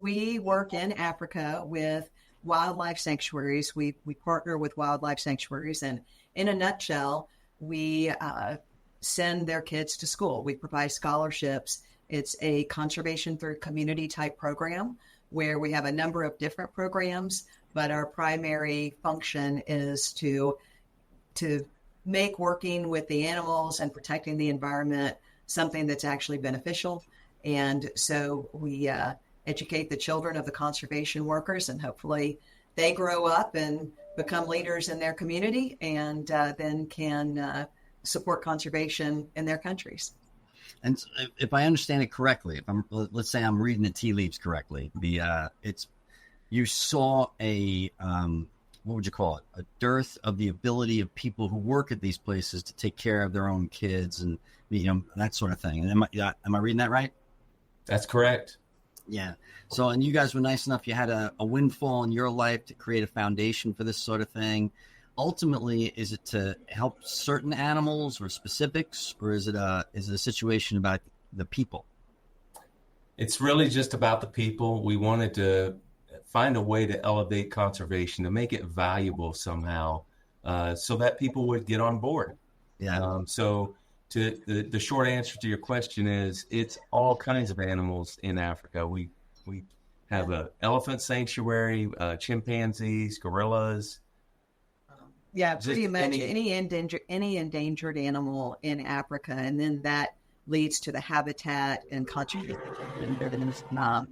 We work in Africa with wildlife sanctuaries. We partner with wildlife sanctuaries, and in a nutshell, we send their kids to school. We provide scholarships. It's a conservation through community type program where we have a number of different programs, but our primary function is to make working with the animals and protecting the environment something that's actually beneficial. And so we educate the children of the conservation workers, and hopefully they grow up and become leaders in their community, and then can support conservation in their countries. And if I understand it correctly, let's say I'm reading the tea leaves correctly, you saw a what would you call it? A dearth of the ability of people who work at these places to take care of their own kids and that sort of thing. And am I reading that right? That's correct. Yeah. So, and you guys were nice enough. You had a windfall in your life to create a foundation for this sort of thing. Ultimately, is it to help certain animals or specifics, or is it a situation about the people? It's really just about the people. We wanted to find a way to elevate conservation, to make it valuable somehow, so that people would get on board. Yeah. So the short answer to your question is it's all kinds of animals in Africa. We have an elephant sanctuary, chimpanzees, gorillas. Yeah, pretty much any endangered animal in Africa, and then that leads to the habitat and conservation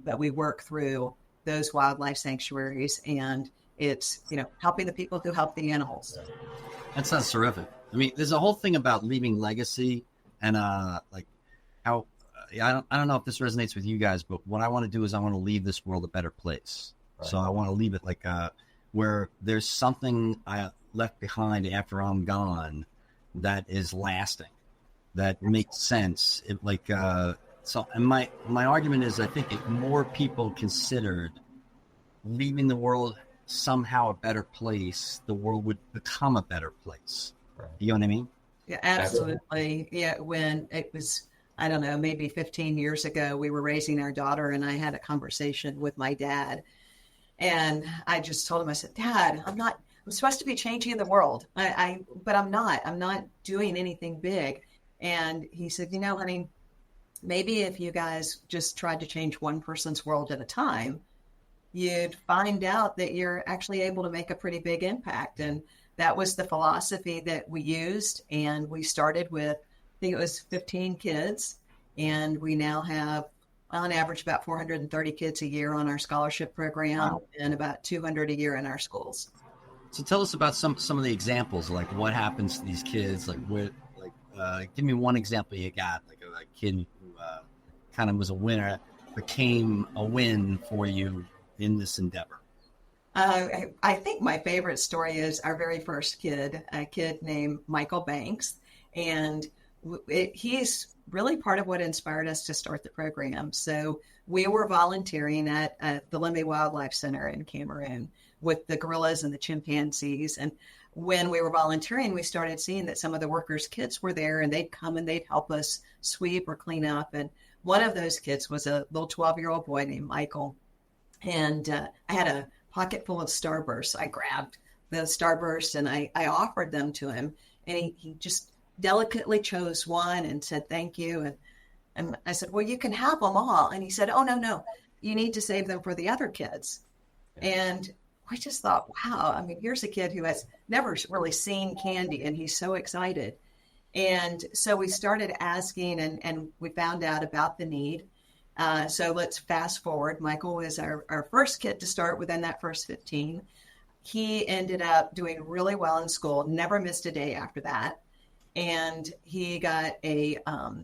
that we work through those wildlife sanctuaries, and it's helping the people who help the animals. That sounds terrific. I mean, there's a whole thing about leaving legacy, and like how I don't know if this resonates with you guys, but what I want to do is I want to leave this world a better place. Right. So I want to leave it like where there's something I left behind after I'm gone that is lasting, that makes sense. So, and my argument is, I think if more people considered leaving the world somehow a better place, the world would become a better place. Right. You know what I mean? Yeah, absolutely. Yeah, when it was, I don't know, maybe 15 years ago, we were raising our daughter, and I had a conversation with my dad, and I just told him, I said, Dad, I'm supposed to be changing the world, but I'm not doing anything big. And he said, honey, maybe if you guys just tried to change one person's world at a time, you'd find out that you're actually able to make a pretty big impact. And that was the philosophy that we used. And we started with, I think it was 15 kids. And we now have, on average, about 430 kids a year on our scholarship program. Wow. And about 200 a year in our schools. So tell us about some of the examples, like what happens to these kids, give me one example you got, like a kid who kind of was a winner, became a win for you in this endeavor. I think my favorite story is our very first kid, a kid named Michael Banks. And he's really part of what inspired us to start the program. So we were volunteering at the Lembe Wildlife Center in Cameroon with the gorillas and the chimpanzees. And when we were volunteering, we started seeing that some of the workers' kids were there, and they'd come and they'd help us sweep or clean up. And one of those kids was a little 12-year-old boy named Michael. And I had a pocket full of Starbursts. I grabbed the Starbursts and I offered them to him. And he just delicately chose one and said, thank you. And I said, well, you can have them all. And he said, oh, no, you need to save them for the other kids. And I just thought, wow, I mean, here's a kid who has never really seen candy, and he's so excited. And so we started asking, and we found out about the need. So let's fast forward. Michael was our first kid to start within that first 15. He ended up doing really well in school, never missed a day after that. And he got a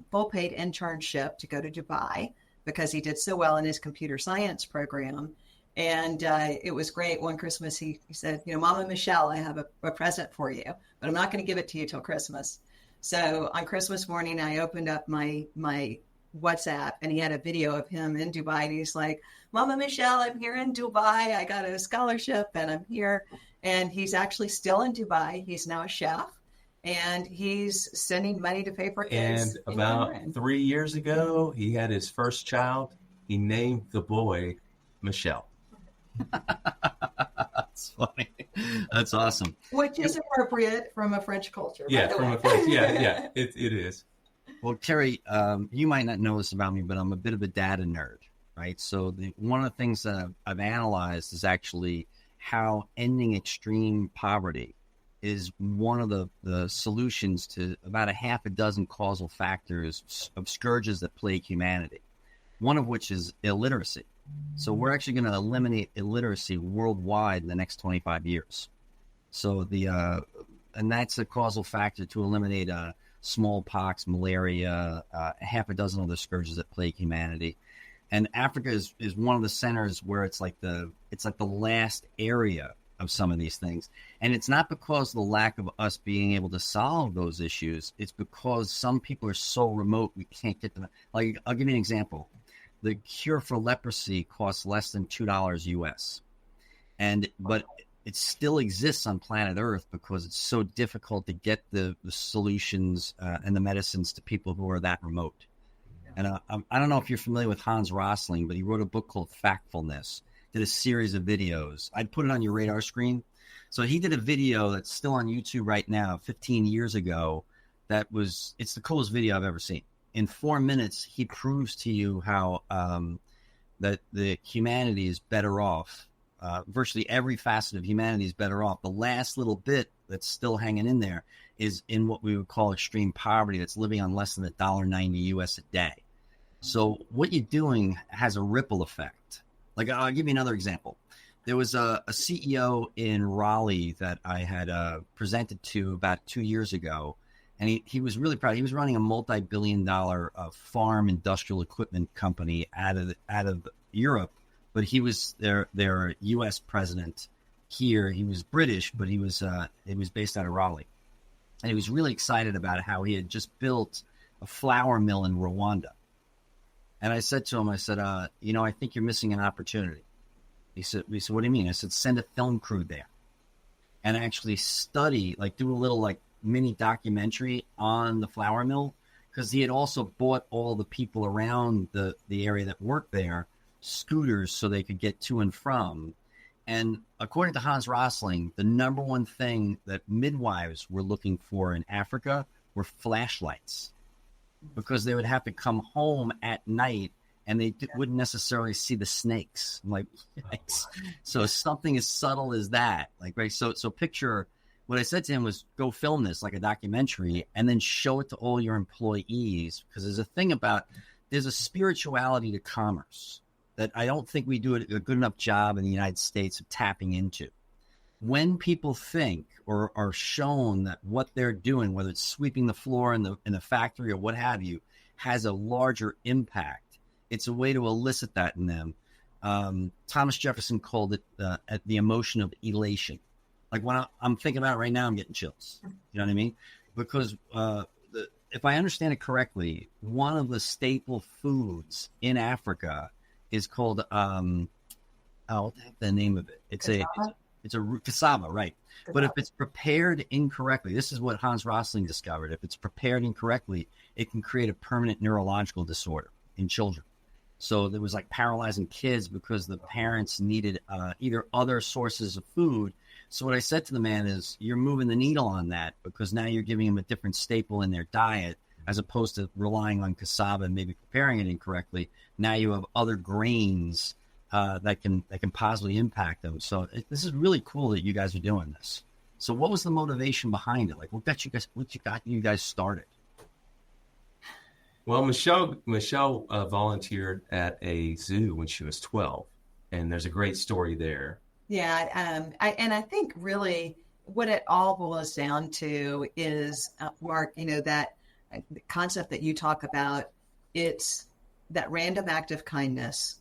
full paid internship to go to Dubai because he did so well in his computer science program. And it was great. One Christmas, he said, Mama Michele, I have a present for you, but I'm not going to give it to you till Christmas. So on Christmas morning, I opened up my WhatsApp, and he had a video of him in Dubai. And he's like, Mama Michele, I'm here in Dubai. I got a scholarship and I'm here. And he's actually still in Dubai. He's now a chef, and he's sending money to pay for kids. And about 3 years ago, he had his first child. He named the boy Michele. That's funny. That's awesome. Which is appropriate from a French culture. Yeah, by the from way. a place. Yeah, it is. Well, Kerry, you might not know this about me, but I'm a bit of a data nerd, right? So one of the things that I've analyzed is actually how ending extreme poverty is one of the solutions to about a half a dozen causal factors of scourges that plague humanity, one of which is illiteracy. So we're actually going to eliminate illiteracy worldwide in the next 25 years. So and that's a causal factor to eliminate smallpox, malaria, half a dozen other scourges that plague humanity. And Africa is one of the centers where it's like the last area of some of these things. And it's not because of the lack of us being able to solve those issues. It's because some people are so remote we can't get them. Like, I'll give you an example. The cure for leprosy costs less than $2 US. But it still exists on planet Earth because it's so difficult to get the solutions and the medicines to people who are that remote. And I don't know if you're familiar with Hans Rosling, but he wrote a book called Factfulness, did a series of videos. I'd put it on your radar screen. So he did a video that's still on YouTube right now, 15 years ago. It's the coolest video I've ever seen. In 4 minutes, he proves to you how that the humanity is better off. Virtually every facet of humanity is better off. The last little bit that's still hanging in there is in what we would call extreme poverty, that's living on less than $1.90 US a day. So what you're doing has a ripple effect. Like, I'll give you another example. There was a CEO in Raleigh that I had presented to about 2 years ago, and he was really proud. He was running a multi-billion-dollar farm industrial equipment company out of Europe, but he was their U.S. president here. He was British, but he was based out of Raleigh, and he was really excited about how he had just built a flour mill in Rwanda. And I said to him, I think you're missing an opportunity. He said, what do you mean? I said, send a film crew there and actually study, do a little mini documentary on the flour mill, because he had also bought all the people around the area that worked there scooters so they could get to and from. And according to Hans Rosling, the number one thing that midwives were looking for in Africa were flashlights, because they would have to come home at night and they wouldn't necessarily see the snakes. I'm like, yikes. So something as subtle as that, right? So picture, what I said to him was, go film this like a documentary and then show it to all your employees, because there's a spirituality to commerce that I don't think we do a good enough job in the United States of tapping into. When people think or are shown that what they're doing, whether it's sweeping the floor in the factory or what have you, has a larger impact, it's a way to elicit that in them. Thomas Jefferson called it the emotion of elation. Like, when I'm thinking about it right now, I'm getting chills. You know what I mean? Because if I understand it correctly, one of the staple foods in Africa is called what's the name of it? It's a root, cassava, right? Cassava. But if it's prepared incorrectly, this is what Hans Rosling discovered. If it's prepared incorrectly, it can create a permanent neurological disorder in children. So there was paralyzing kids because the parents needed either other sources of food. So what I said to the man is, you're moving the needle on that, because now you're giving them a different staple in their diet, as opposed to relying on cassava and maybe preparing it incorrectly. Now you have other grains that can positively impact them. So this is really cool that you guys are doing this. So what was the motivation behind it? What got you guys started? Well, Michele volunteered at a zoo when she was 12, and there's a great story there. Yeah, I think really what it all boils down to is, Mark, that concept that you talk about. It's that random act of kindness,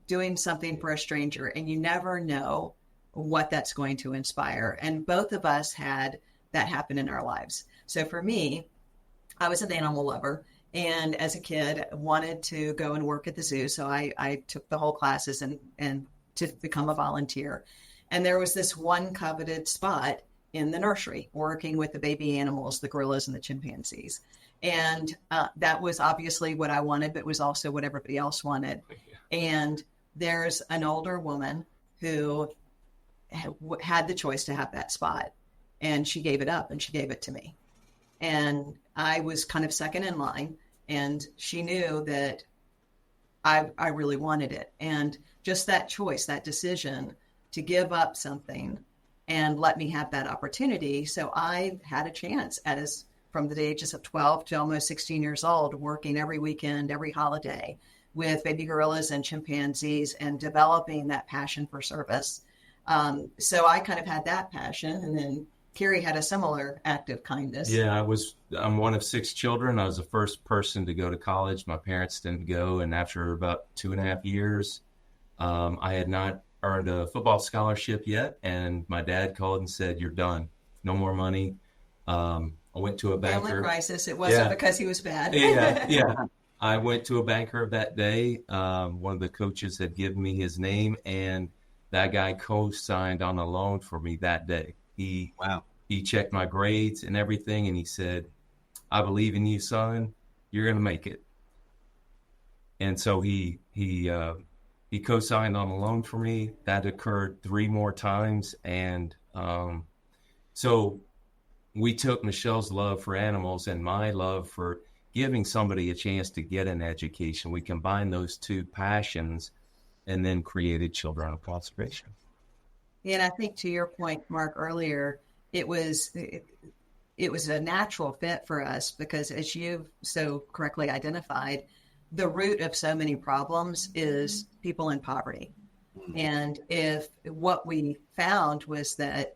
doing something for a stranger, and you never know what that's going to inspire. And both of us had that happen in our lives. So for me, I was an animal lover, and as a kid wanted to go and work at the zoo. So I took the whole classes and to become a volunteer. And there was this one coveted spot in the nursery working with the baby animals, the gorillas and the chimpanzees. And that was obviously what I wanted, but it was also what everybody else wanted. And there's an older woman who had the choice to have that spot, and she gave it up and she gave it to me. And I was kind of second in line, and she knew that I really wanted it. And just that choice, that decision to give up something and let me have that opportunity. So I had a chance from the ages of 12 to almost 16 years old, working every weekend, every holiday with baby gorillas and chimpanzees and developing that passion for service. So I kind of had that passion. And then Kerry had a similar act of kindness. Yeah, I'm one of 6 children. I was the first person to go to college. My parents didn't go. And after about 2.5 years, I had not earned a football scholarship yet. And my dad called and said, "You're done. No more money." I went to a banker. Family crisis. It wasn't because he was bad. Yeah. I went to a banker that day. One of the coaches had given me his name, and that guy co-signed on a loan for me that day. He checked my grades and everything, and he said, "I believe in you, son. You're going to make it." And so he co-signed on a loan for me. That occurred 3 more times, and so we took Michelle's love for animals and my love for giving somebody a chance to get an education. We combined those 2 passions and then created Children of Conservation. And I think to your point, Mark, earlier, it was a natural fit for us because, as you've so correctly identified, the root of so many problems is people in poverty. And if what we found was that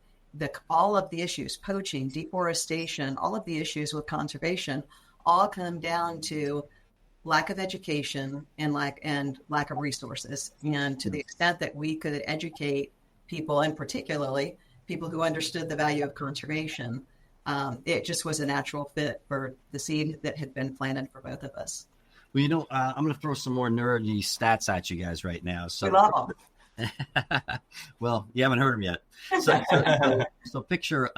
all of the issues, poaching, deforestation, all of the issues with conservation, all come down to lack of education and lack of resources. And to the extent that we could educate people, and particularly people who understood the value of conservation, it just was a natural fit for the seed that had been planted for both of us. Well, I'm going to throw some more nerdy stats at you guys right now. So, we love them. Well, you haven't heard them yet. So picture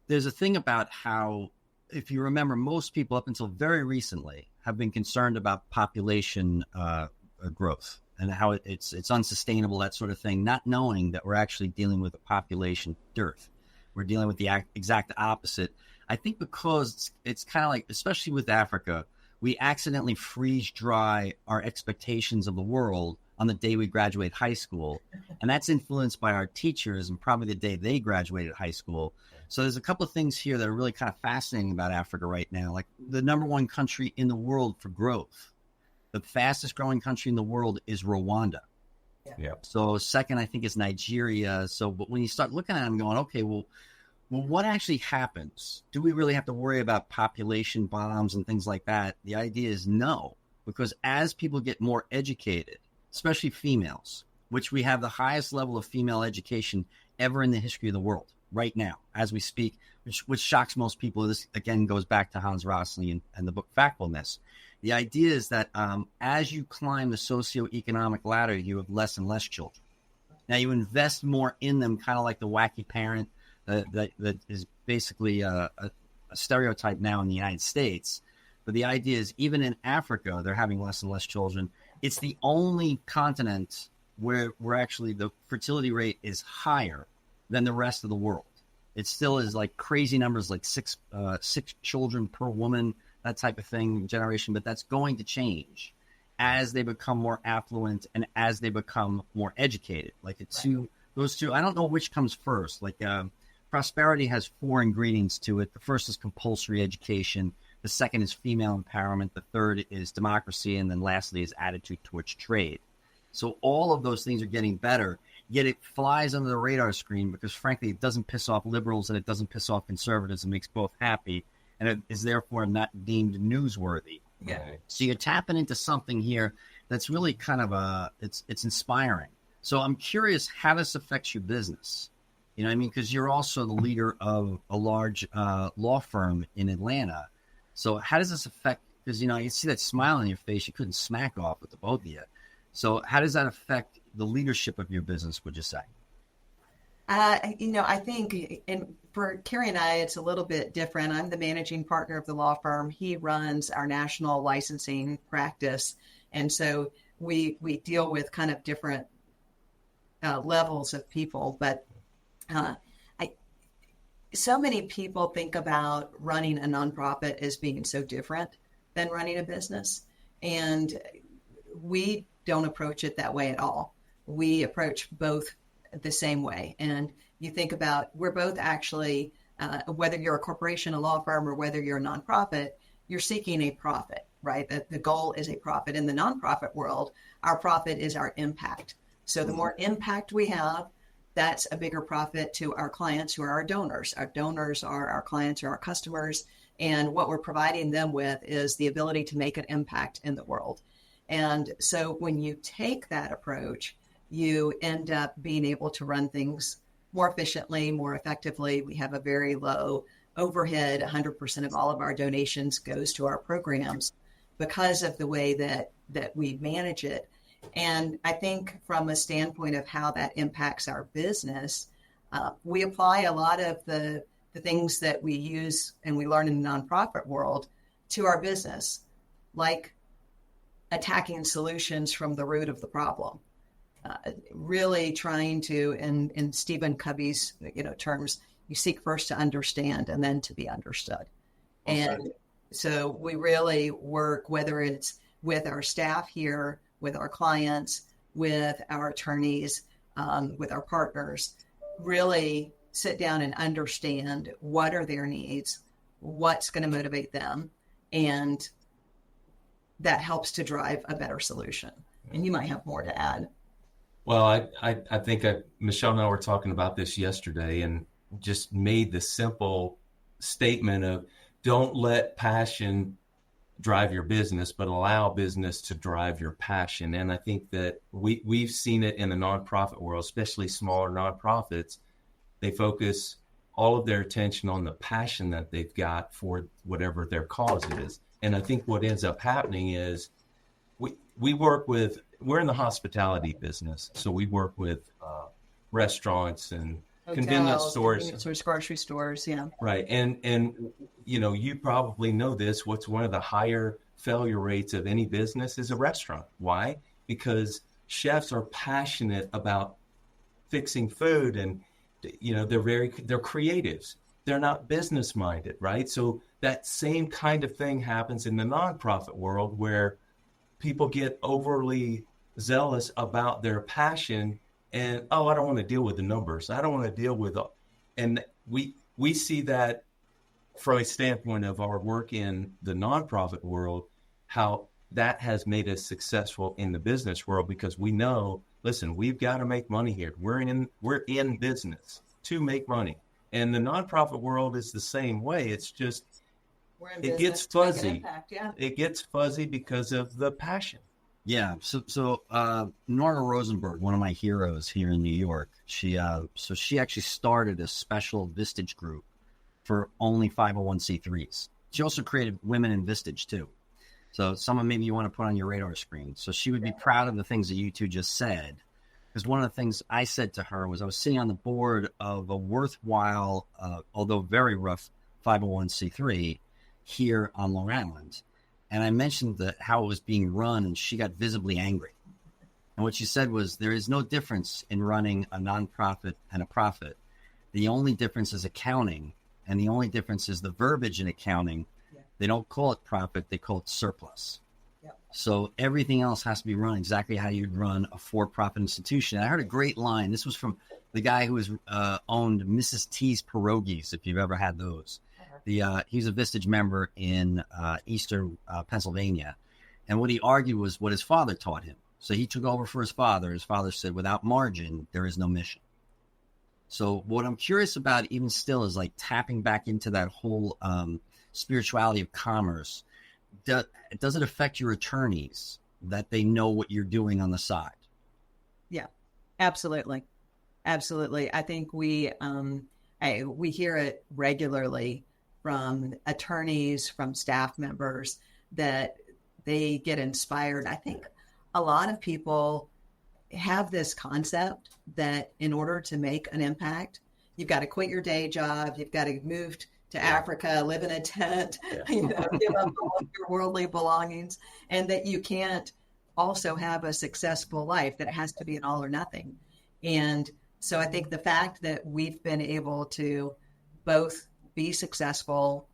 there's a thing about how, if you remember, most people up until very recently have been concerned about population growth and how it's unsustainable, that sort of thing, not knowing that we're actually dealing with a population dearth. We're dealing with the exact opposite. I think because it's kind of like, especially with Africa, we accidentally freeze dry our expectations of the world on the day we graduate high school. And that's influenced by our teachers and probably the day they graduated high school. So there's a couple of things here that are really kind of fascinating about Africa right now. Like the #1 country in the world for growth, the fastest growing country in the world is Rwanda. Yeah. So second, I think, is Nigeria. But when you start looking at them going, okay, well, what actually happens? Do we really have to worry about population bombs and things like that? The idea is no, because as people get more educated, especially females, which we have the highest level of female education ever in the history of the world right now, as we speak, which shocks most people. This, again, goes back to Hans Rosling and the book Factfulness. The idea is that as you climb the socioeconomic ladder, you have less and less children. Now, you invest more in them, kind of like the wacky parent that is basically a stereotype now in the United States. But the idea is, even in Africa, they're having less and less children. It's the only continent where actually the fertility rate is higher than the rest of the world. It still is like crazy numbers, like six children per woman, that type of thing, generation. But that's going to change as they become more affluent and as they become more educated. Like those two, I don't know which comes first. Like prosperity has 4 ingredients to it. The first is compulsory education. The second is female empowerment. The third is democracy. And then lastly is attitude towards trade. So all of those things are getting better, yet it flies under the radar screen because, frankly, it doesn't piss off liberals and it doesn't piss off conservatives. It makes both happy, and it is therefore not deemed newsworthy. Yeah. So you're tapping into something here that's really kind of it's inspiring. So I'm curious how this affects your business. You know what I mean? Because you're also the leader of a large law firm in Atlanta. So how does this affect, because, you know, you see that smile on your face, you couldn't smack off with the both of you. So how does that affect the leadership of your business, would you say? I think for Kerry and I, it's a little bit different. I'm the managing partner of the law firm. He runs our national licensing practice. And so we deal with kind of different levels of people, but so many people think about running a nonprofit as being so different than running a business. And we don't approach it that way at all. We approach both the same way. And you think about, we're both actually, whether you're a corporation, a law firm, or whether you're a nonprofit, you're seeking a profit, right? The goal is a profit. In the nonprofit world, our profit is our impact. So the more impact we have, that's a bigger profit to our clients, who are our donors. Our donors are our clients or our customers. And what we're providing them with is the ability to make an impact in the world. And so when you take that approach, you end up being able to run things more efficiently, more effectively. We have a very low overhead. 100% of all of our donations goes to our programs because of the way that we manage it. And I think from a standpoint of how that impacts our business, we apply a lot of the things that we use and we learn in the nonprofit world to our business, like attacking solutions from the root of the problem. Really trying to, in Stephen Covey's terms, you seek first to understand and then to be understood. And so we really work, whether it's with our staff here, with our clients, with our attorneys, with our partners, really sit down and understand what are their needs, what's going to motivate them, and that helps to drive a better solution. And you might have more to add. Well, I think Michele and I were talking about this yesterday and just made the simple statement of don't let passion drive your business, but allow business to drive your passion. And I think that we've seen it in the nonprofit world, especially smaller nonprofits. They focus all of their attention on the passion that they've got for whatever their cause is. And I think what ends up happening is we're in the hospitality business. So we work with restaurants and convenience stores, grocery stores. Yeah. Right. And you probably know this. What's one of the higher failure rates of any business is a restaurant. Why? Because chefs are passionate about fixing food, and they're creatives. They're not business minded, right? So that same kind of thing happens in the nonprofit world, where people get overly zealous about their passion and, I don't want to deal with the numbers. I don't want to deal with, and we see that from a standpoint of our work in the nonprofit world, how that has made us successful in the business world, because we know, listen, we've got to make money here. We're in business to make money. And the nonprofit world is the same way. It's just, it gets fuzzy. Yeah. It gets fuzzy because of the passion. Yeah. So Nora Rosenberg, one of my heroes here in New York, she actually started a special Vistage group for only 501c3s. She also created Women in Vistage too. So someone maybe you want to put on your radar screen. So she would be proud of the things that you two just said. Because one of the things I said to her was I was sitting on the board of a worthwhile, although very rough 501c3 here on Long Island. And I mentioned how it was being run, and she got visibly angry. And what she said was, there is no difference in running a nonprofit and a profit. The only difference is accounting, and the only difference is the verbiage in accounting. Yeah. They don't call it profit, they call it surplus. Yeah. So everything else has to be run exactly how you'd run a for-profit institution. And I heard a great line. This was from the guy who owned Mrs. T's Pierogies, if you've ever had those. He's a Vistage member in Eastern Pennsylvania. And what he argued was what his father taught him. So he took over for his father. His father said, without margin, there is no mission. So what I'm curious about even still is like tapping back into that whole spirituality of commerce. Does it affect your attorneys that they know what you're doing on the side? Yeah, absolutely. Absolutely. I think we hear it regularly from attorneys, from staff members, that they get inspired. I think a lot of people have this concept that in order to make an impact, you've got to quit your day job, you've got to move to Africa, live in a tent, give up all of your worldly belongings, and that you can't also have a successful life, that it has to be an all or nothing. And so I think the fact that we've been able to both be successful,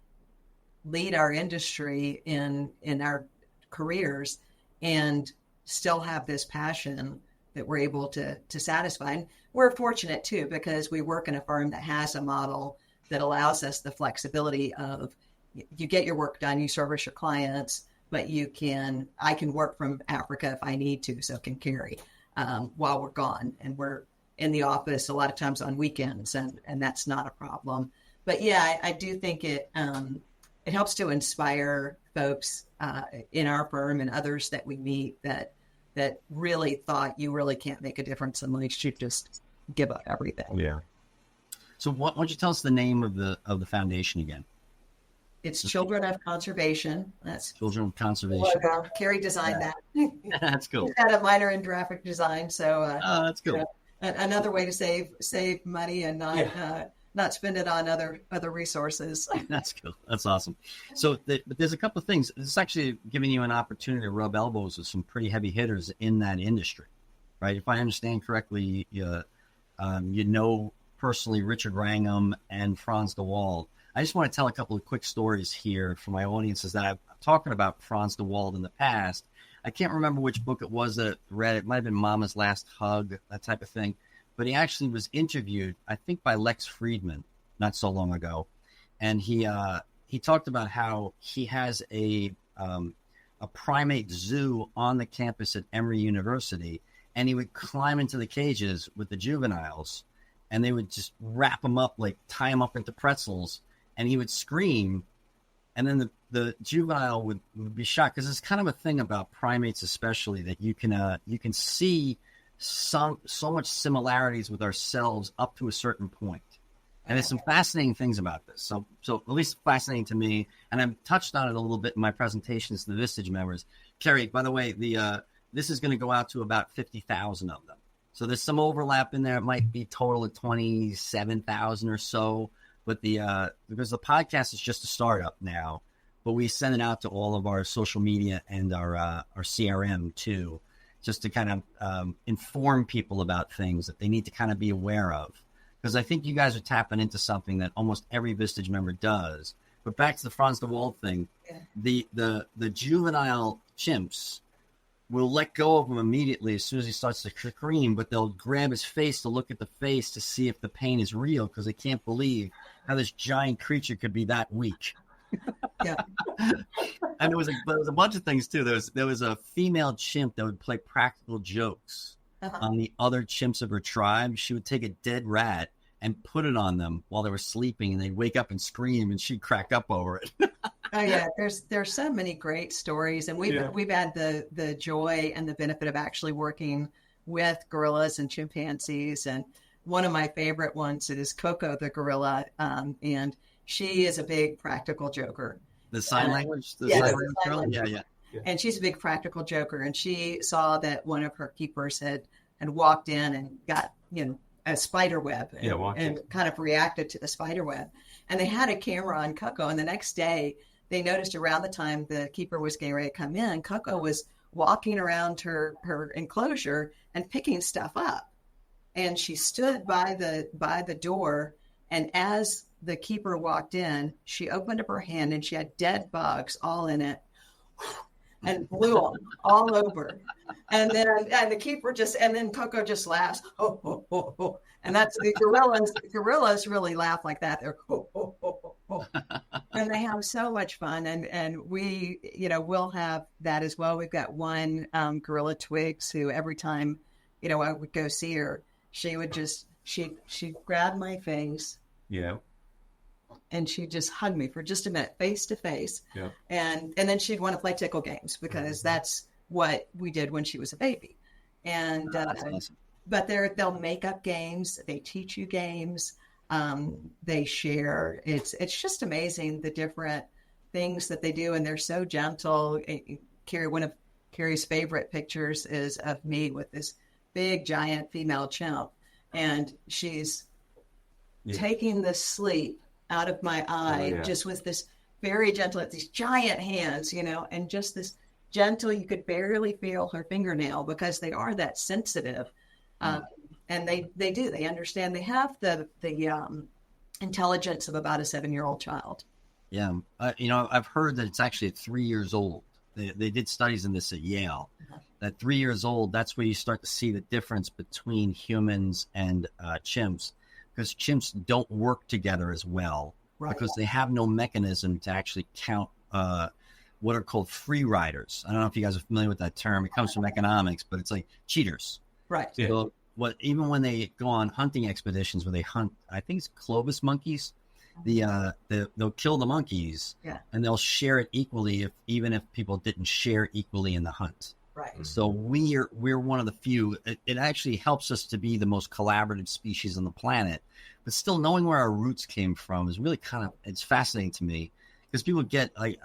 lead our industry in our careers, and still have this passion that we're able to satisfy. And we're fortunate too, because we work in a firm that has a model that allows us the flexibility of, you get your work done, you service your clients, but I can work from Africa if I need to, so can Kerry while we're gone. And we're in the office a lot of times on weekends, and that's not a problem. But yeah, I do think it helps to inspire folks in our firm and others that we meet that really thought you really can't make a difference unless you just give up everything. Yeah. So why don't you tell us the name of the foundation again? It's Children of Conservation. That's Children of Conservation. Kerry designed that. That's cool. He's had a minor in graphic design, so that's cool. Another way to save money and not spend it on other resources. That's cool. That's awesome. So but there's a couple of things. It's actually giving you an opportunity to rub elbows with some pretty heavy hitters in that industry, right? If I understand correctly, you know personally Richard Wrangham and Frans de Waal. I just want to tell a couple of quick stories here for my audiences that I'm talking about Frans de Waal in the past. I can't remember which book it was that I read. It might have been Mama's Last Hug, that type of thing. But he actually was interviewed, I think, by Lex Friedman not so long ago. And he talked about how he has a primate zoo on the campus at Emory University, and he would climb into the cages with the juveniles, and they would just wrap them up, like tie them up into pretzels, and he would scream, and then the juvenile would be shocked, because it's kind of a thing about primates especially, that you can see so much similarities with ourselves up to a certain point. And there's some fascinating things about this. So at least fascinating to me, and I've touched on it a little bit in my presentations to the Vistage members. Kerry, by the way, this is going to go out to about 50,000 of them. So there's some overlap in there. It might be total of 27,000 or so. But because the podcast is just a startup now, but we send it out to all of our social media and our CRM too, just to kind of inform people about things that they need to kind of be aware of. Because I think you guys are tapping into something that almost every Vistage member does. But back to the Frans de Waal thing, the juvenile chimps will let go of him immediately as soon as he starts to scream, but they'll grab his face to look at the face to see if the pain is real, because they can't believe how this giant creature could be that weak. Yeah. And there was a bunch of things too. There was a female chimp that would play practical jokes on the other chimps of her tribe. She would take a dead rat and put it on them while they were sleeping, and they'd wake up and scream, and she'd crack up over it. Oh yeah, there's so many great stories, and we've had the joy and the benefit of actually working with gorillas and chimpanzees. And one of my favorite ones is Coco the gorilla, and she is a big practical joker. The sign language? Sign girl? language. Yeah. And she's a big practical joker, and she saw that one of her keepers had walked in and got a spider web and kind of reacted to the spider web. And they had a camera on Coco, and the next day they noticed around the time the keeper was getting ready to come in, Coco was walking around her enclosure and picking stuff up. And she stood by the door, and as the keeper walked in, she opened up her hand, and she had dead bugs all in it and blew them all over. And then the keeper then Coco just laughs. Oh, oh, oh, oh. And that's the gorillas. The gorillas really laugh like that. They're oh, oh, oh, oh, oh. And they have so much fun. And we, we'll have that as well. We've got one gorilla, Twigs, who every time, I would go see her, she would just, she'd grab my face. Yeah. And she'd just hug me for just a minute, face to face. Yeah. And then she'd want to play tickle games, because that's what we did when she was a baby. And that's awesome. But they'll make up games. They teach you games. They share. It's just amazing the different things that they do, and they're so gentle. Kerry, one of Kerry's favorite pictures is of me with this big giant female chimp, and she's taking the sleep out of my eye, just with this very gentle, these giant hands, and just this gentle. You could barely feel her fingernail because they are that sensitive. And they understand. They have the intelligence of about a 7-year-old child. Yeah. I've heard that it's actually at 3 years old. They did studies in this at Yale. At 3 years old, that's where you start to see the difference between humans and chimps, because chimps don't work together as well, because they have no mechanism to actually count what are called free riders. I don't know if you guys are familiar with that term. It comes from economics, but it's like cheaters. Right. Yeah. So even when they go on hunting expeditions where they hunt, I think it's Clovis monkeys, they'll kill the monkeys, and they'll share it equally even if people didn't share equally in the hunt. Right. So we're one of the few. It actually helps us to be the most collaborative species on the planet, but still knowing where our roots came from is really it's fascinating to me, because people get like,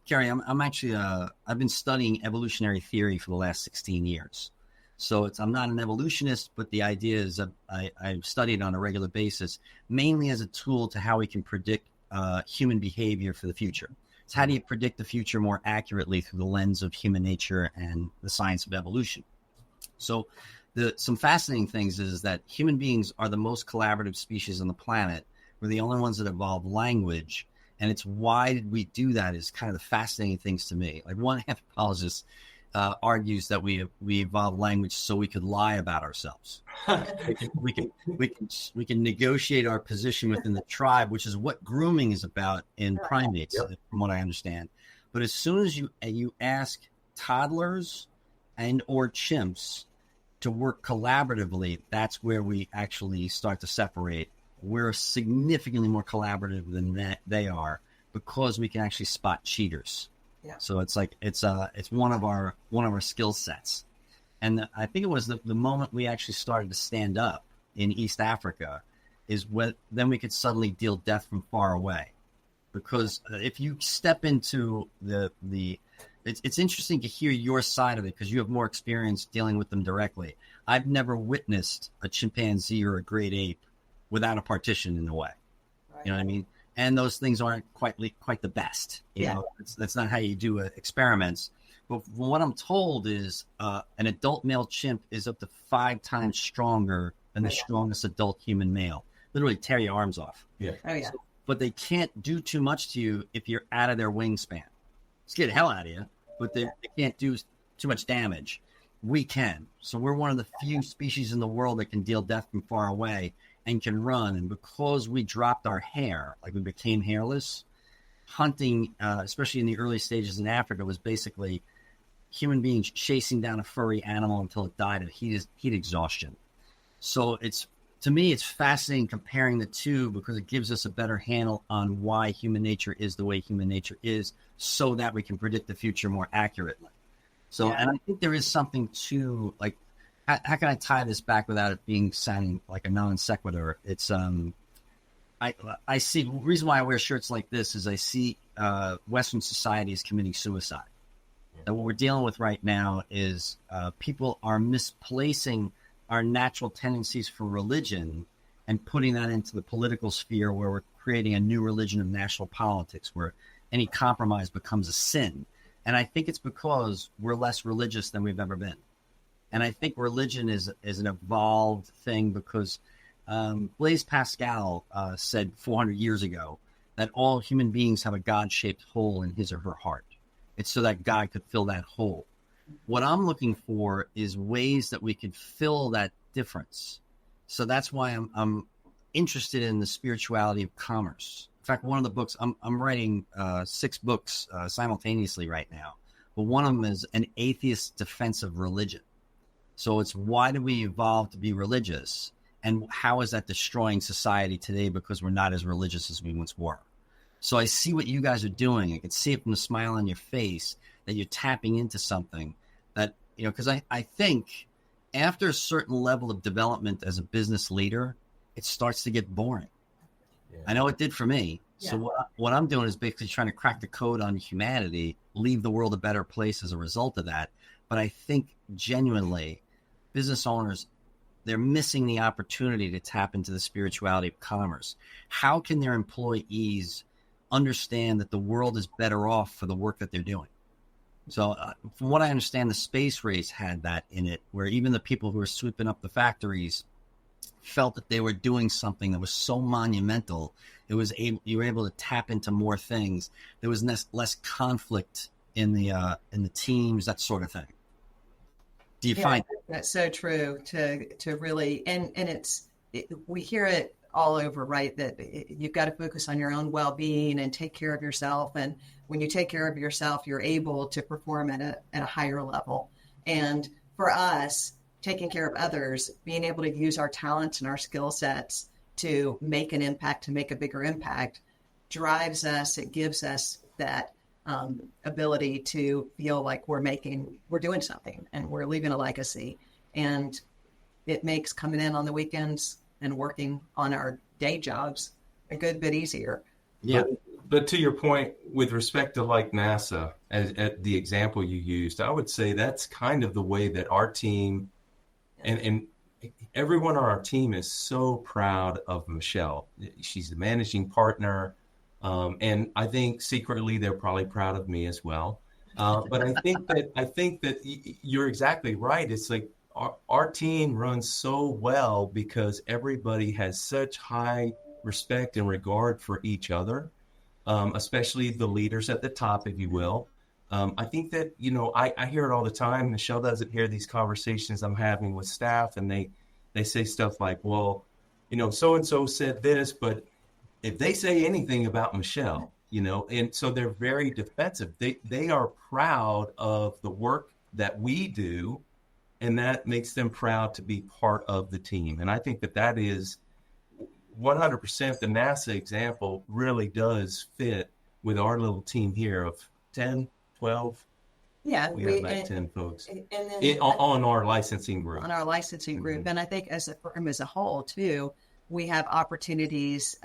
Kerry, I'm actually I've been studying evolutionary theory for the last 16 years. So I'm not an evolutionist, but the idea is I study it on a regular basis, mainly as a tool to how we can predict human behavior for the future. So how do you predict the future more accurately through the lens of human nature and the science of evolution? So some fascinating things is that human beings are the most collaborative species on the planet. We're the only ones that evolved language. And it's why did we do that is kind of the fascinating things to me. Like one anthropologist argues that we evolved language so we could lie about ourselves. we can negotiate our position within the tribe, which is what grooming is about in primates, from what I understand. But as soon as you ask toddlers and or chimps to work collaboratively, that's where we actually start to separate. We're significantly more collaborative than they are, because we can actually spot cheaters. Yeah. So it's like it's one of our skill sets. And I think it was the moment we actually started to stand up in East Africa is when then we could suddenly deal death from far away. Because if you step into it's interesting to hear your side of it, because you have more experience dealing with them directly. I've never witnessed a chimpanzee or a great ape without a partition in the way. Right. You know what I mean? And those things aren't quite the best. You know, that's not how you do experiments. But what I'm told is an adult male chimp is up to 5 times stronger than the strongest adult human male. Literally tear your arms off. Yeah. Oh, yeah. So, but they can't do too much to you if you're out of their wingspan. Scare the hell out of you, but they can't do too much damage. We can. So we're one of the few species in the world that can deal death from far away and can run. And because we dropped our hair, like we became hairless, hunting, especially in the early stages in Africa, was basically human beings chasing down a furry animal until it died of heat exhaustion. So to me, it's fascinating comparing the two, because it gives us a better handle on why human nature is the way human nature is, so that we can predict the future more accurately. So, and I think there is something to, like, how can I tie this back without it sounding like a non sequitur? It's I see the reason why I wear shirts like this is I see Western society is committing suicide. And what we're dealing with right now is people are misplacing our natural tendencies for religion and putting that into the political sphere, where we're creating a new religion of national politics, where any compromise becomes a sin. And I think it's because we're less religious than we've ever been. And I think religion is an evolved thing, because Blaise Pascal said 400 years ago that all human beings have a God-shaped hole in his or her heart. It's so that God could fill that hole. What I'm looking for is ways that we could fill that difference. So that's why I'm interested in the spirituality of commerce. In fact, one of the books, I'm writing 6 books simultaneously right now, but one of them is An Atheist's Defense of Religion. So it's, why do we evolve to be religious, and how is that destroying society today because we're not as religious as we once were? So I see what you guys are doing. I can see it from the smile on your face that you're tapping into something that, because I think after a certain level of development as a business leader, it starts to get boring. Yeah. I know it did for me. Yeah. So what I'm doing is basically trying to crack the code on humanity, leave the world a better place as a result of that. But I think genuinely business owners, they're missing the opportunity to tap into the spirituality of commerce. How can their employees understand that the world is better off for the work that they're doing? So from what I understand, the space race had that in it, where even the people who were sweeping up the factories felt that they were doing something that was so monumental. You were able to tap into more things. There was less conflict in the teams, that sort of thing. Do you find that's so true to really, and we hear it all over, right? That you've got to focus on your own well-being and take care of yourself. And when you take care of yourself, you're able to perform at a higher level. And for us, taking care of others, being able to use our talents and our skill sets to make an impact, to make a bigger impact, drives us. It gives us that ability to feel like we're doing something and we're leaving a legacy. And it makes coming in on the weekends and working on our day jobs a good bit easier. Yeah. But to your point, with respect to like NASA, at the example you used, I would say that's kind of the way that our team and everyone on our team is so proud of Michele. She's the managing partner. And I think secretly they're probably proud of me as well. But I think that you're exactly right. It's like our team runs so well because everybody has such high respect and regard for each other, especially the leaders at the top, if you will. I think that, I hear it all the time. Michele doesn't hear these conversations I'm having with staff, and they say stuff like, well, so-and-so said this, but if they say anything about Michele, and so they're very defensive. They are proud of the work that we do, and that makes them proud to be part of the team. And I think that is 100%. The NASA example really does fit with our little team here of 10, 12. Yeah, we have about 10 folks and then on our licensing group. On our licensing group. Mm-hmm. And I think as a firm as a whole, too, we have opportunities.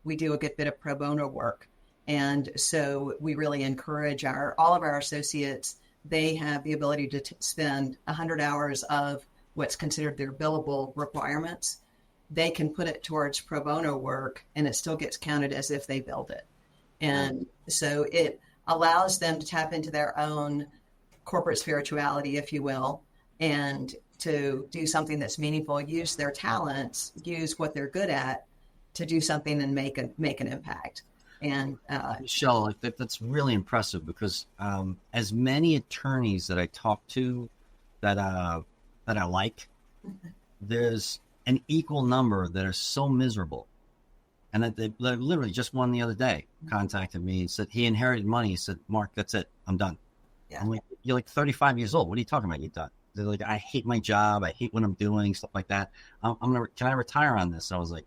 We do a good bit of pro bono work. And so we really encourage all of our associates. They have the ability to spend 100 hours of what's considered their billable requirements. They can put it towards pro bono work, and it still gets counted as if they billed it. And so it allows them to tap into their own corporate spirituality, if you will, and to do something that's meaningful, use their talents, use what they're good at to do something and make an impact. And Michele, that's really impressive because as many attorneys that I talk to that I like, there's an equal number that are so miserable. And that they literally just one the other day contacted me and said he inherited money. He said, Mark, that's it. I'm done. Yeah. I'm like, you're like 35 years old. What are you talking about? You're done. They're like, I hate my job. I hate what I'm doing, stuff like that. Can I retire on this? I was like,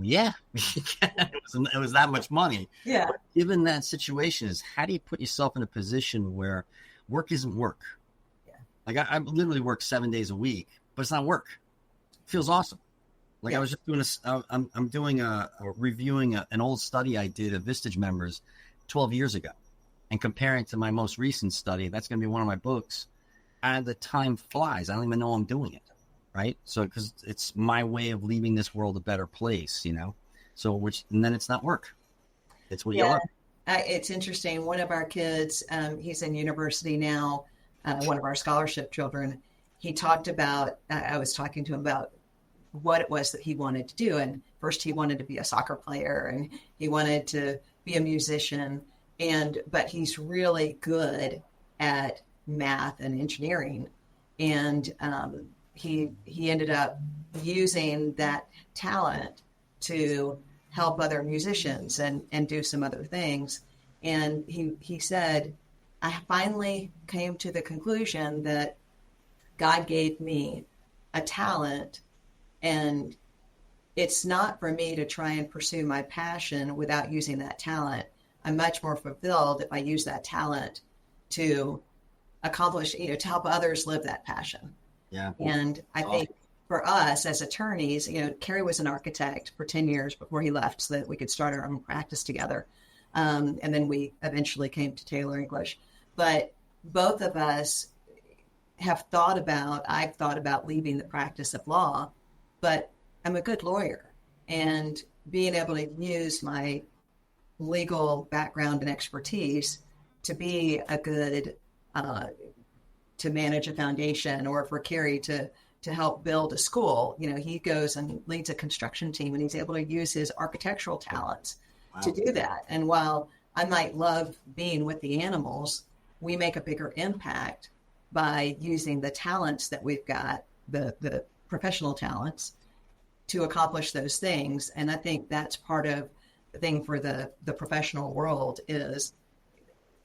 yeah, it was that much money. Yeah. But given that situation is, how do you put yourself in a position where work isn't work? Yeah. Like I literally work 7 days a week, but it's not work. It feels awesome. Like I was just doing I'm doing reviewing an old study I did of Vistage members 12 years ago and comparing to my most recent study. That's going to be one of my books. And the time flies. I don't even know I'm doing it. Right. So, because it's my way of leaving this world a better place, so and then it's not work. It's what you love. It's interesting. One of our kids, he's in university now, one of our scholarship children, he talked about, I was talking to him about what it was that he wanted to do. And first he wanted to be a soccer player and he wanted to be a musician. But he's really good at math and engineering. And he ended up using that talent to help other musicians and do some other things. And he said, I finally came to the conclusion that God gave me a talent, and it's not for me to try and pursue my passion without using that talent. I'm much more fulfilled if I use that talent to accomplish, to help others live that passion. Yeah. And I think for us as attorneys, Kerry was an architect for 10 years before he left so that we could start our own practice together. And then we eventually came to Taylor English. But both of us I've thought about leaving the practice of law, but I'm a good lawyer, and being able to use my legal background and expertise to be a good to manage a foundation, or for Kerry to help build a school. He goes and leads a construction team, and he's able to use his architectural talents to do that. And while I might love being with the animals, we make a bigger impact by using the talents that we've got, the professional talents, to accomplish those things. And I think that's part of the thing for the professional world is,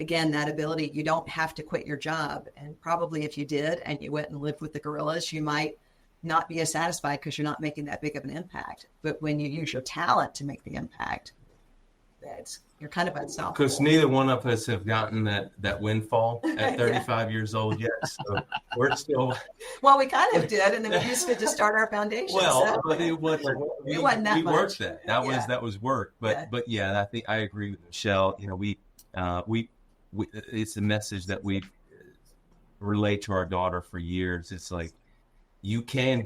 again, that ability. You don't have to quit your job. And probably if you did and you went and lived with the gorillas, you might not be as satisfied because you're not making that big of an impact. But when you use your talent to make the impact, you're kind of unstoppable. Because neither one of us have gotten that windfall at 35 years old yet. So we're still. Well, we kind of did, and then we used to start our foundation. Well, but it wasn't. It wasn't that much. Worked that. That was work. But yeah, I think I agree with Michele. We it's a message that we relate to our daughter for years. It's like you can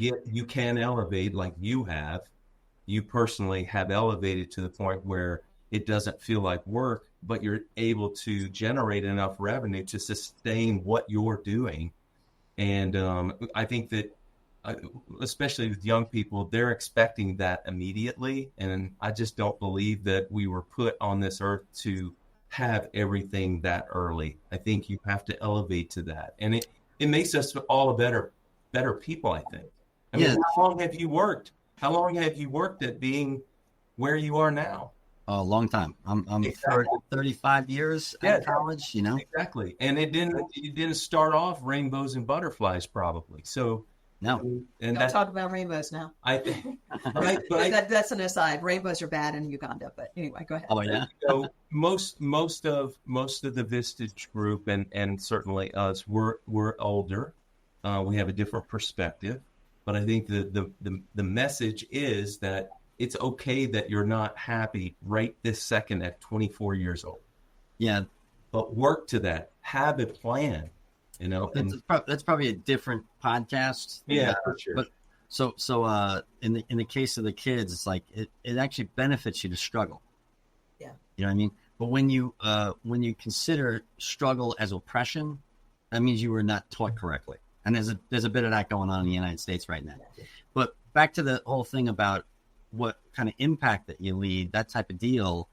elevate like you personally have elevated to the point where it doesn't feel like work, but you're able to generate enough revenue to sustain what you're doing. And I think that, especially with young people, they're expecting that immediately. And I just don't believe that we were put on this earth to have everything that early. I think you have to elevate to that. And it makes us all a better people, I think. I mean, how long have you worked? How long have you worked at being where you are now? A long time. I'm exactly. 35 years at college, Exactly. And it didn't start off rainbows and butterflies, probably. So no. And don't talk about rainbows now. I think that's an aside. Rainbows are bad in Uganda, but anyway, go ahead. Oh yeah. So most of the Vistage group and certainly us, we're older. We have a different perspective, but I think the message is that it's okay that you're not happy right this second at 24 years old. Yeah. But work to that. Have a plan, That's probably a different podcast. Yeah, for sure. But so in the case of the kids, it's like it actually benefits you to struggle. Yeah. You know what I mean? But when you consider struggle as oppression, that means you were not taught correctly. And there's a bit of that going on in the United States right now. But back to the whole thing about what kind of impact that you lead, that type of deal.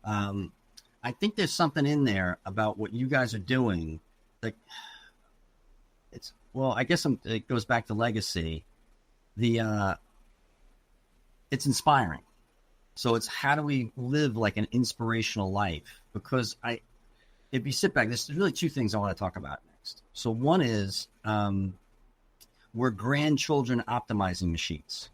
I think there's something in there about what you guys are doing. Like I guess it goes back to legacy. It's inspiring. So it's how do we live like an inspirational life? Because if you sit back, there's really two things I want to talk about next. So one is we're grandchildren optimizing machines.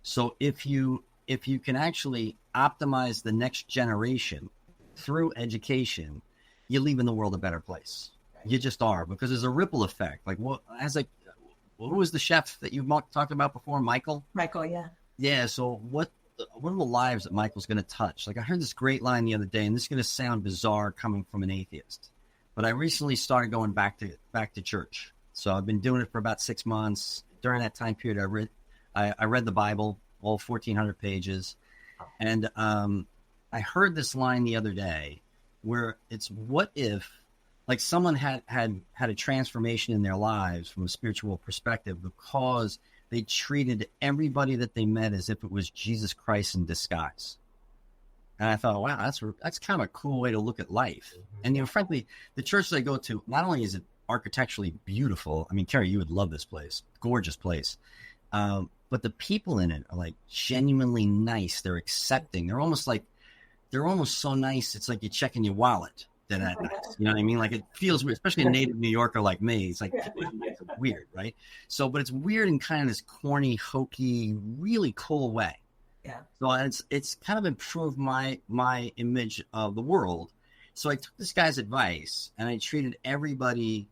So if you can actually optimize the next generation through education, you're leaving the world a better place. You just are, because there's a ripple effect. Like who was the chef that you talked about before? Michael? Michael, yeah. Yeah. So what are the lives that Michael's going to touch? Like I heard this great line the other day, and this is going to sound bizarre coming from an atheist, but I recently started going back to church. So I've been doing it for about 6 months. During that time period, I read the Bible, all 1,400 pages. And I heard this line the other day where it's, what if, like, someone had a transformation in their lives from a spiritual perspective because they treated everybody that they met as if it was Jesus Christ in disguise. And I thought, wow, that's kind of a cool way to look at life. And, frankly, the church that I go to, not only is it architecturally beautiful. I mean, Kerry, you would love this place. Gorgeous place. But the people in it are like genuinely nice. They're accepting. They're almost so nice. It's like you're checking your wallet. They're that nice. You know what I mean? Like it feels weird, especially a native New Yorker like me. It's like it's weird, right? So, but it's weird in kind of this corny, hokey, really cool way. Yeah. So it's kind of improved my image of the world. So I took this guy's advice and I treated everybody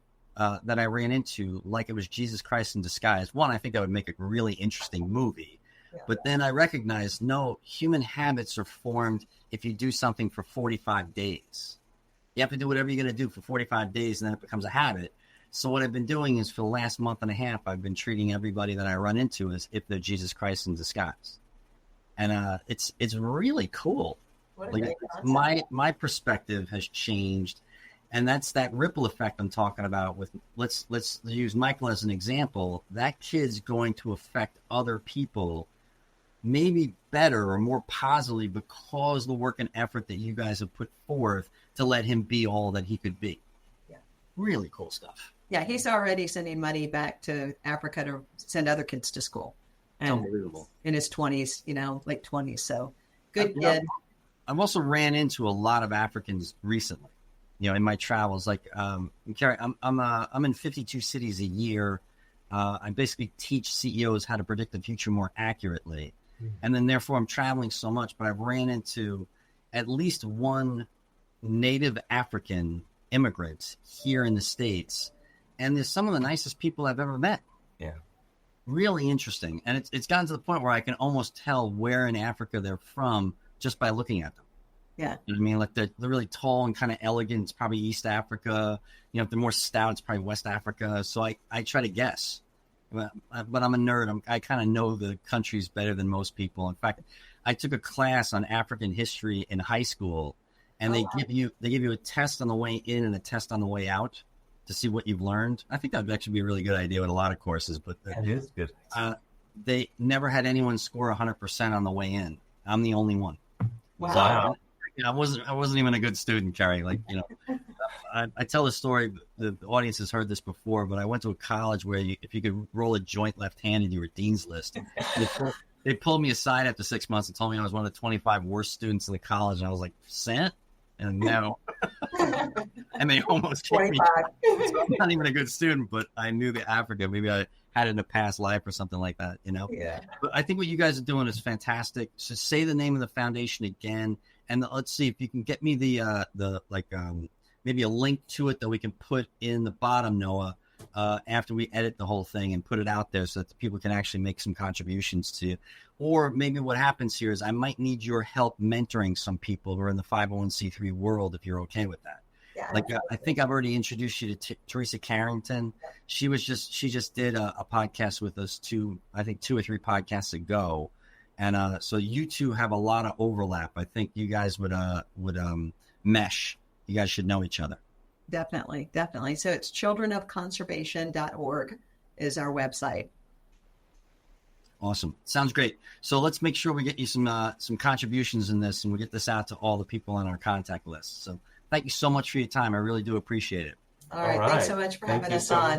that I ran into like it was Jesus Christ in disguise. One, I think that would make a really interesting movie. Yeah. But then I recognized, no, human habits are formed if you do something for 45 days. You have to do whatever you're going to do for 45 days, and then it becomes a habit. So what I've been doing is for the last month and a half, I've been treating everybody that I run into as if they're Jesus Christ in disguise. And it's really cool. Like my perspective has changed. And that's that ripple effect I'm talking about with let's use Michael as an example. That kid's going to affect other people maybe better or more positively because of the work and effort that you guys have put forth to let him be all that he could be. Yeah. Really cool stuff. Yeah, he's already sending money back to Africa to send other kids to school. And unbelievable. In his 20s, late 20s. So good kid. I've also ran into a lot of Africans recently, in my travels. Like, Kerry, I'm in 52 cities a year. I basically teach CEOs how to predict the future more accurately. Mm-hmm. And then therefore I'm traveling so much, but I've ran into at least one native African immigrant here in the States. And they're some of the nicest people I've ever met. Yeah. Really interesting. And it's gotten to the point where I can almost tell where in Africa they're from just by looking at them. Yeah. You know what I mean? Like they're really tall and kind of elegant. It's probably East Africa. If they're more stout, it's probably West Africa. So I try to guess. But I'm a nerd. I kind of know the countries better than most people. In fact, I took a class on African history in high school, and they give you a test on the way in and a test on the way out to see what you've learned. I think that would actually be a really good idea with a lot of courses. But that is good. They never had anyone score 100% on the way in. I'm the only one. Wow. So I wasn't even a good student, Kerry. I tell the story. The audience has heard this before, but I went to a college where if you could roll a joint left-handed, you were dean's list. They pulled me aside after 6 months and told me I was one of the 25 worst students in the college. And I was like, "Cent?" And no. And they almost kicked me. So I'm not even a good student, but I knew the Africa. Maybe I had it in a past life or something like that, Yeah. But I think what you guys are doing is fantastic. So say the name of the foundation again, and let's see if you can get me maybe a link to it that we can put in the bottom, Noah, after we edit the whole thing and put it out there so that the people can actually make some contributions to you. Or maybe what happens here is I might need your help mentoring some people who are in the 501c3 world, if you're okay with that. Yeah, I think I've already introduced you to Teresa Carrington. She just did a podcast with us 2 or 3 podcasts ago. And so you two have a lot of overlap. I think you guys would mesh. You guys should know each other. Definitely. So it's childrenofconservation.org is our website. Awesome. Sounds great. So let's make sure we get you some contributions in this, and we get this out to all the people on our contact list. So thank you so much for your time. I really do appreciate it. All right. Thanks so much for having us on.